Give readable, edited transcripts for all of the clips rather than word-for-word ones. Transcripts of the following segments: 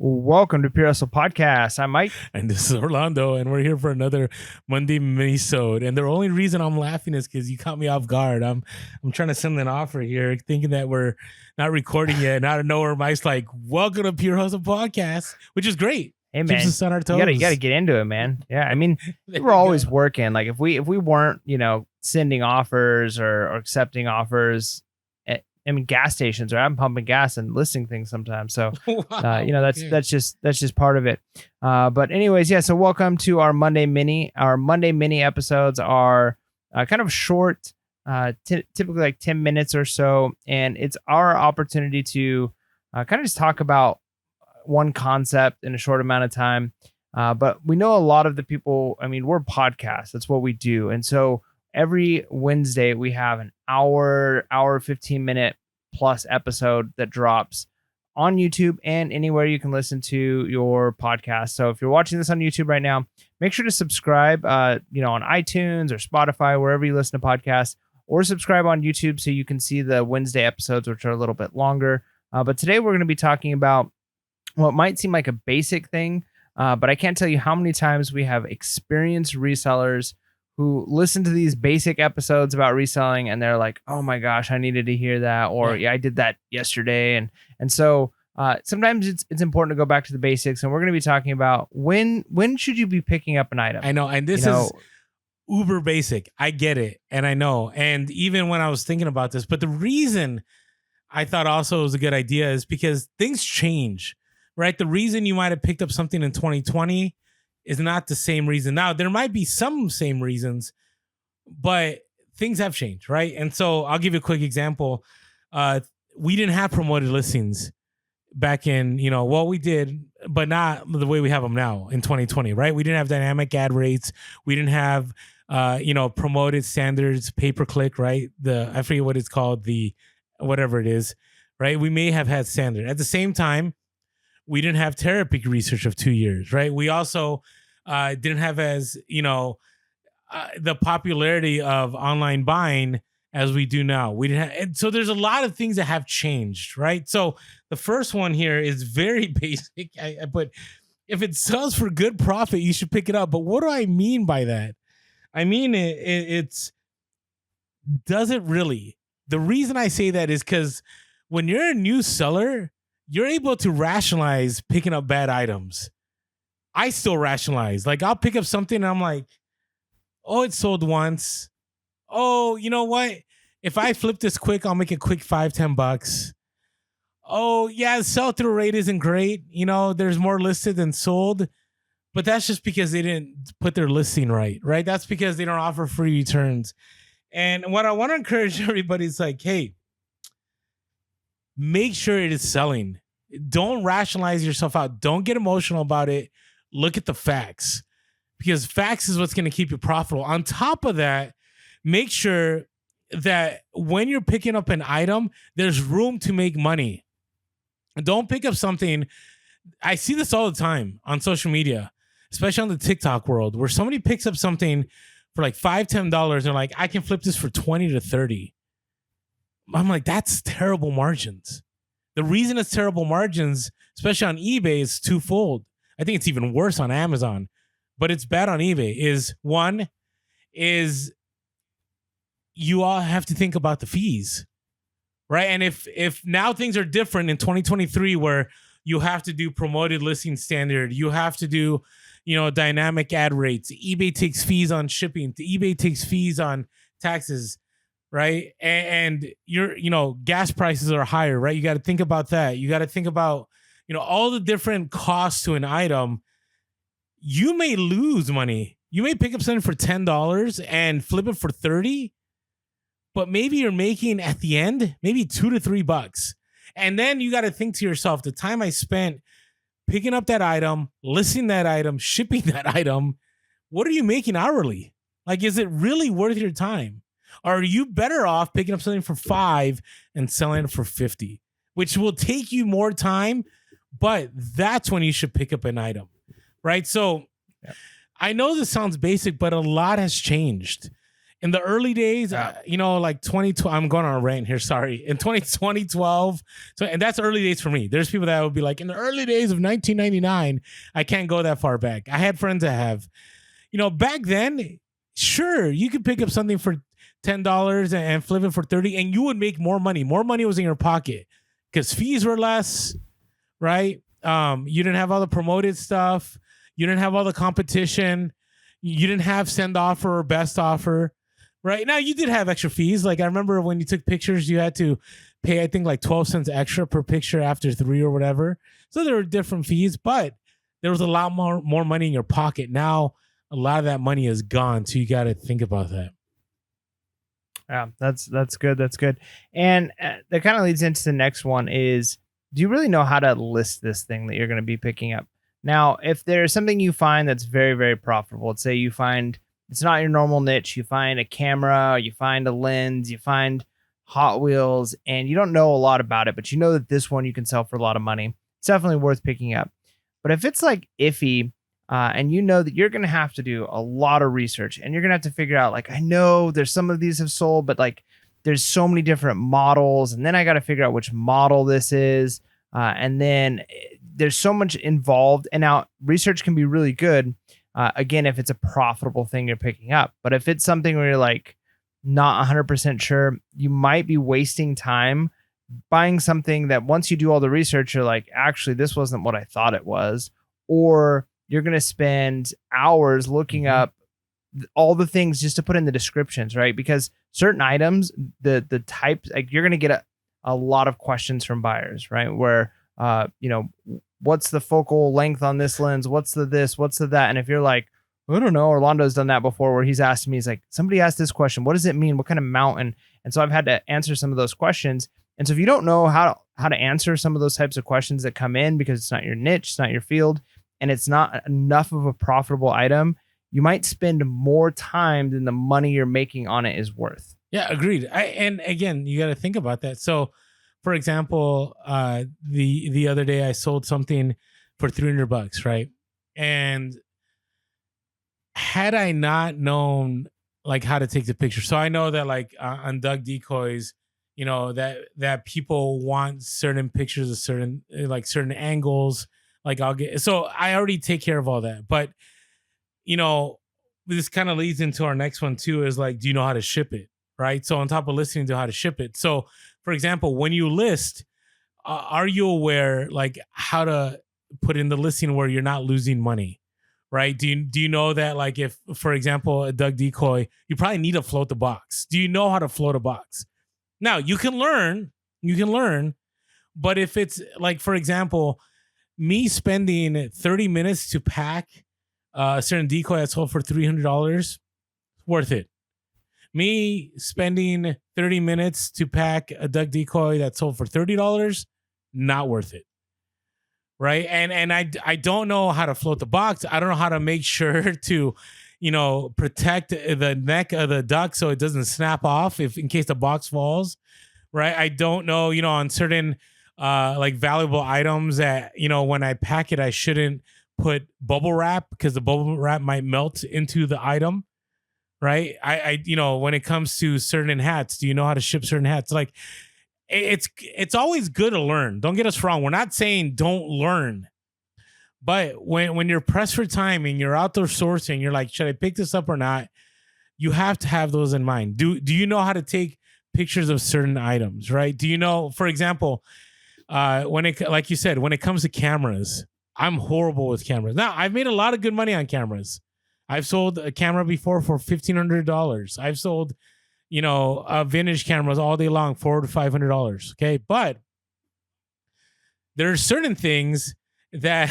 Welcome to Pure Hustle Podcast. I'm Mike. And this is Orlando, and we're here for another Monday mini-sode. And the only reason I'm laughing is because you caught me off guard. I'm trying to send an offer here, thinking that we're not recording yet. And out of nowhere, Mike's like, "Welcome to Pure Hustle Podcast," which is great. Hey man, keeps us on our toes. You gotta get into it, man. Yeah, I mean, we're always working. Like if we weren't, sending offers or accepting offers. Gas stations, or I'm pumping gas and listing things sometimes. So, wow, that's just part of it. But anyways, yeah. So welcome to our Monday mini. Our Monday mini episodes are kind of short, typically like 10 minutes or so, and it's our opportunity to kind of just talk about one concept in a short amount of time. But we know a lot of the people. I mean, we're podcasts. That's what we do, and so every Wednesday we have an hour 15-minute plus episode that drops on YouTube and anywhere you can listen to your podcast. So if you're watching this on YouTube right now, make sure to subscribe, on iTunes or Spotify, wherever you listen to podcasts, or subscribe on YouTube so you can see the Wednesday episodes, which are a little bit longer. But today we're going to be talking about what might seem like a basic thing, but I can't tell you how many times we have experienced resellers who listen to these basic episodes about reselling and they're like, "Oh my gosh, I needed to hear that," or "Yeah, I did that yesterday." And so sometimes it's important to go back to the basics, and we're going to be talking about when should you be picking up an item. I know, and this is uber basic. I get it, and I know. And even when I was thinking about this, but the reason I thought also it was a good idea is because things change, right? The reason you might have picked up something in 2020 is not the same reason. Now, there might be some same reasons, but things have changed, right? And so I'll give you a quick example. We didn't have promoted listings back in, we did, but not the way we have them now in 2020, right? We didn't have dynamic ad rates. We didn't have, promoted standards, pay-per-click, right? I forget what it's called, whatever it is, right? We may have had standard. At the same time, we didn't have therapy research of 2 years, right? We also didn't have the popularity of online buying as we do now. We didn't have, and so there's a lot of things that have changed, right? So the first one here is very basic. But if it sells for good profit, you should pick it up. But what do I mean by that? I mean it's does it really? The reason I say that is because when you're a new seller, you're able to rationalize picking up bad items. I still rationalize. Like, I'll pick up something and I'm like, "Oh, it sold once. Oh, you know what? If I flip this quick, I'll make a quick $5-10. Oh, yeah, the sell-through rate isn't great. There's more listed than sold." But that's just because they didn't put their listing right? That's because they don't offer free returns. And what I want to encourage everybody is like, hey, make sure it is selling. Don't rationalize yourself out. Don't get emotional about it. Look at the facts, because facts is what's going to keep you profitable. On top of that, make sure that when you're picking up an item, there's room to make money. Don't pick up something. I see this all the time on social media, especially on the TikTok world, where somebody picks up something for like $5-10 and they're like, "I can flip this for 20 to 30. I'm like, that's terrible margins. The reason it's terrible margins, especially on eBay, is twofold. I think it's even worse on Amazon, but it's bad on eBay. One is you all have to think about the fees, right? And if now things are different in 2023, where you have to do promoted listing standard, you have to do, dynamic ad rates. eBay takes fees on shipping. eBay takes fees on taxes. Right. And gas prices are higher, right? You got to think about that. You got to think about, all the different costs to an item. You may lose money. You may pick up something for $10 and flip it for 30, but maybe you're making at the end, maybe $2 to $3. And then you got to think to yourself, the time I spent picking up that item, listing that item, shipping that item, what are you making hourly? Like, is it really worth your time? Or are you better off picking up something for $5 and selling it for $50, which will take you more time, but that's when you should pick up an item, right? So I know this sounds basic, but a lot has changed. In the early days, like 2012, I'm going on a rant here. Sorry. In 2012, and that's early days for me. There's people that would be like, in the early days of 1999, I can't go that far back. I had friends that have, back then, sure, you could pick up something for $10 and flip it for 30, and you would make more money. More money was in your pocket because fees were less, right? You didn't have all the promoted stuff. You didn't have all the competition. You didn't have send offer or best offer, right? Now you did have extra fees. Like I remember when you took pictures, you had to pay, I think, like 12 cents extra per picture after 3 or whatever. So there were different fees, but there was a lot more money in your pocket. Now a lot of that money is gone. So you got to think about that. Yeah, that's good. That's good. And that kind of leads into the next one is, do you really know how to list this thing that you're going to be picking up? Now, if there's something you find that's very, very profitable, let's say you find it's not your normal niche, you find a camera, you find a lens, you find Hot Wheels, and you don't know a lot about it, but you know that this one you can sell for a lot of money, it's definitely worth picking up. But if it's like iffy, and you know that you're going to have to do a lot of research and you're going to have to figure out, like, I know there's some of these have sold, but like there's so many different models. And then I got to figure out which model this is. And then there's so much involved. And now research can be really good. Again, if it's a profitable thing you're picking up, but if it's something where you're like not 100% sure, you might be wasting time buying something that once you do all the research, you're like, actually, this wasn't what I thought it was. Or you're going to spend hours looking up all the things just to put in the descriptions, right? Because certain items, the types, like you're going to get a lot of questions from buyers, right? Where, what's the focal length on this lens? What's the this? What's the that? And if you're like, I don't know, Orlando's done that before where he's asked me, he's like, somebody asked this question. What does it mean? What kind of mount? And so I've had to answer some of those questions. And so if you don't know how to answer some of those types of questions that come in because it's not your niche, it's not your field, and it's not enough of a profitable item, you might spend more time than the money you're making on it is worth. Yeah, agreed. And again, you got to think about that. So, for example, the other day I sold something for $300, right? And had I not known like how to take the picture, so I know that like on Doug Decoys, that people want certain pictures of certain angles. Like so I already take care of all that. But, this kind of leads into our next one too, is like, do you know how to ship it? Right. So on top of listening to how to ship it. So for example, when you list, are you aware like how to put in the listing where you're not losing money? Right. Do you know that like if, for example, a Doug Decoy, you probably need to float the box. Do you know how to float a box? Now you can learn, but if it's like, for example, me spending 30 minutes to pack a certain decoy that's sold for $300, worth it. Me spending 30 minutes to pack a Doug Decoy that's sold for $30, not worth it. Right. And I don't know how to float the box. I don't know how to make sure to, protect the neck of the duck so it doesn't snap off in case the box falls. Right. I don't know, on certain like valuable items that, when I pack it, I shouldn't put bubble wrap because the bubble wrap might melt into the item. Right. I when it comes to certain hats, do you know how to ship certain hats? Like it's always good to learn. Don't get us wrong. We're not saying don't learn, but when you're pressed for time and you're outdoor sourcing, you're like, should I pick this up or not? You have to have those in mind. Do you know how to take pictures of certain items? Right. Do you know, for example, like you said, when it comes to cameras, I'm horrible with cameras. Now, I've made a lot of good money on cameras. I've sold a camera before for $1,500. I've sold, vintage cameras all day long, $400 to $500. Okay. But there are certain things that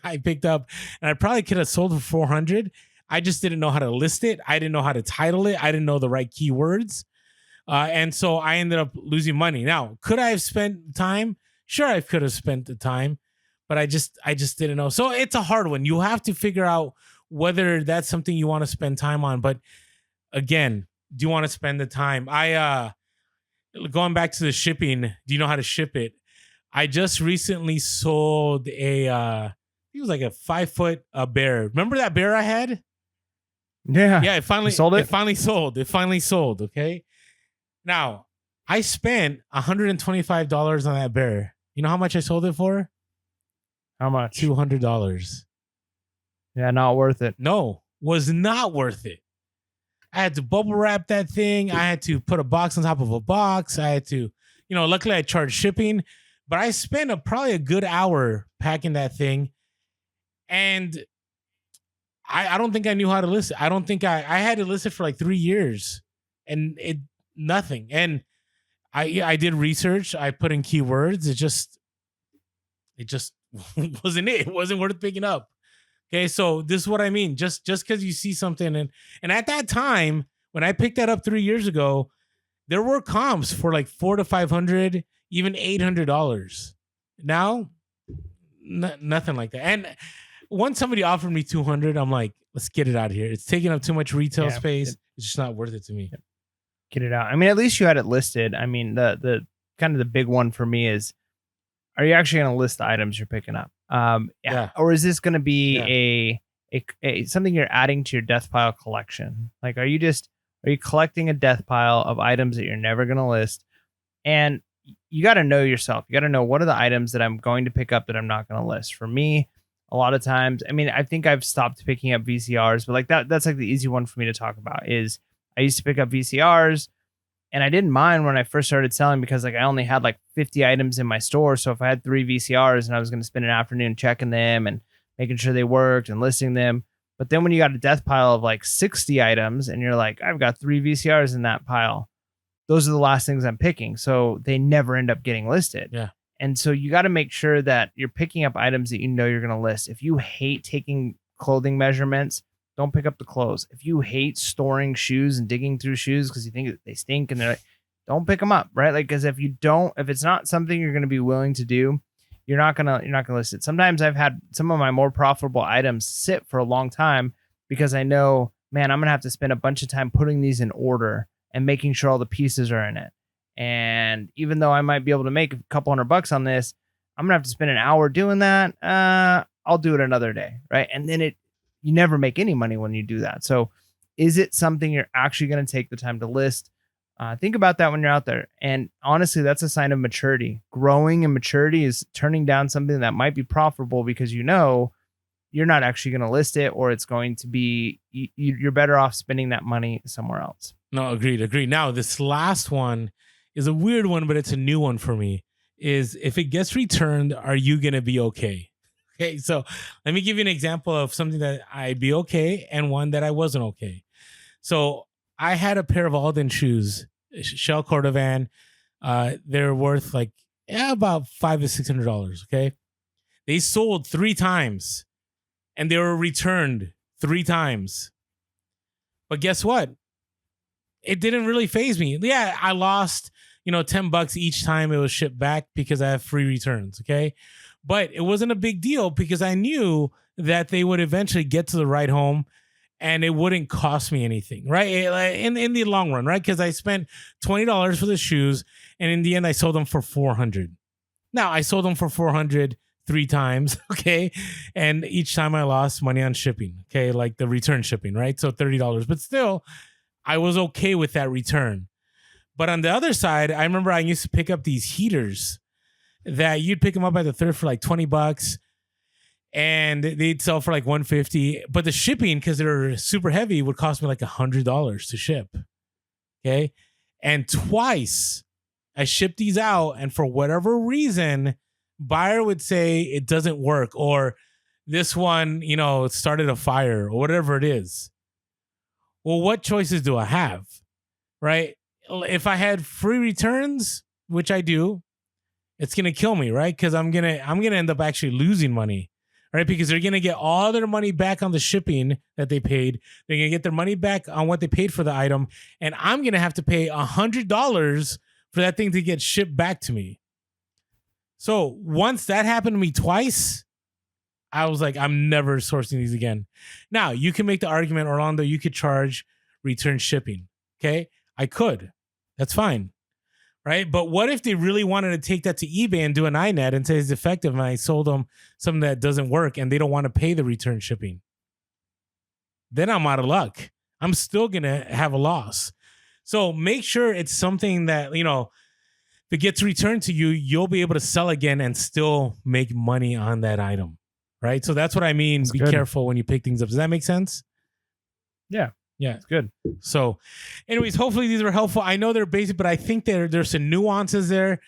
I picked up and I probably could have sold for 400. I just didn't know how to list it. I didn't know how to title it. I didn't know the right keywords. And so I ended up losing money. Now, could I have spent time? Sure, I could have spent the time, but I just didn't know. So it's a hard one. You have to figure out whether that's something you want to spend time on. But again, do you want to spend the time? Going back to the shipping, do you know how to ship it? I just recently sold it was like a 5-foot bear. Remember that bear I had? Yeah. Yeah, it finally sold it. It finally sold. It finally sold. Okay. Now, I spent $125 on that bear. You know how much I sold it for? How much? $200. Yeah, not worth it. No, was not worth it. I had to bubble wrap that thing. I had to put a box on top of a box. I had to, luckily I charged shipping, but I spent probably a good hour packing that thing. And I don't think I knew how to list it. I don't think I had to list it for like 3 years and nothing. And I did research. I put in keywords. It just wasn't it. It wasn't worth picking up. Okay, so this is what I mean. Just because you see something, and at that time when I picked that up 3 years ago, there were comps for like $400 to $500, even $800. Now, nothing like that. And once somebody offered me $200, I'm like, let's get it out of here. It's taking up too much retail space. It's just not worth it to me. Get it out. I mean, at least you had it listed. I mean, the kind of the big one for me is, are you actually going to list the items you're picking up? Or is this going to be a something you're adding to your death pile collection? Like, are you collecting a death pile of items that you're never going to list? And you got to know yourself. You got to know, what are the items that I'm going to pick up that I'm not going to list? For me, a lot of times, I mean, I think I've stopped picking up VCRs, but like that's like the easy one for me to talk about. Is I used to pick up VCRs, and I didn't mind when I first started selling because like I only had like 50 items in my store. So if I had 3 VCRs and I was going to spend an afternoon checking them and making sure they worked and listing them. But then when you got a death pile of like 60 items and you're like, I've got 3 VCRs in that pile, those are the last things I'm picking. So they never end up getting listed. Yeah. And so you got to make sure that you're picking up items that you know you're going to list. If you hate taking clothing measurements, don't pick up the clothes. If you hate storing shoes and digging through shoes because you think they stink and they're like, don't pick them up, right? Like, because if it's not something you're going to be willing to do, you're not gonna list it. Sometimes I've had some of my more profitable items sit for a long time because I know, man, I'm gonna have to spend a bunch of time putting these in order and making sure all the pieces are in it. And even though I might be able to make a couple $100 on this, I'm gonna have to spend an hour doing that. I'll do it another day, right? And then you never make any money when you do that. So is it something you're actually going to take the time to list? Think about that when you're out there. And honestly, that's a sign of maturity. Growing and maturity is turning down something that might be profitable because you know you're not actually going to list it, or it's going to be, you're better off spending that money somewhere else. No, agreed. Now, this last one is a weird one, but it's a new one for me. Is if it gets returned, are you going to be okay? Okay, so let me give you an example of something that I'd be okay and one that I wasn't okay. So I had a pair of Alden shoes, Shell Cordovan. They're worth like about $500 to $600. Okay, they sold 3 times, and they were returned 3 times. But guess what? It didn't really faze me. Yeah, I lost $10 each time it was shipped back because I have free returns. Okay. But it wasn't a big deal because I knew that they would eventually get to the right home and it wouldn't cost me anything, right? In the long run, right? Because I spent $20 for the shoes, and in the end, I sold them for $400. Now, I sold them for $400 3 times, okay? And each time I lost money on shipping, okay? Like the return shipping, right? So $30. But still, I was okay with that return. But on the other side, I remember I used to pick up these heaters that you'd pick them up at the thrift for like $20 and they'd sell for like $150. But the shipping, because they're super heavy, would cost me like $100 to ship. Okay. And twice I shipped these out, and for whatever reason, buyer would say it doesn't work, or this one, it started a fire, or whatever it is. Well, what choices do I have? Right? If I had free returns, which I do, it's going to kill me, right? Because I'm going to end up actually losing money, right? Because they're going to get all their money back on the shipping that they paid. They're going to get their money back on what they paid for the item. And I'm going to have to pay $100 for that thing to get shipped back to me. So once that happened to me twice, I was like, I'm never sourcing these again. Now, you can make the argument, Orlando, you could charge return shipping. Okay, I could. That's fine. Right? But what if they really wanted to take that to eBay and do an iNet and say it's effective, and I sold them something that doesn't work and they don't want to pay the return shipping? Then I'm out of luck. I'm still going to have a loss. So make sure it's something that, you know, if it gets returned to you, you'll be able to sell again and still make money on that item. Right. So that's what I mean. Be careful when you pick things up. Does that make sense? Yeah. Yeah. It's good. So anyways, hopefully these were helpful. I know they're basic, but I think there's some nuances there,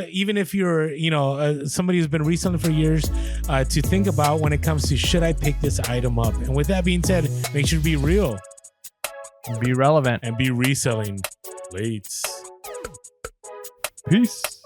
even if you're, you know, somebody who's been reselling for years, to think about when it comes to, should I pick this item up? And with that being said, make sure to be real. Be relevant. And be reselling. Late. Peace.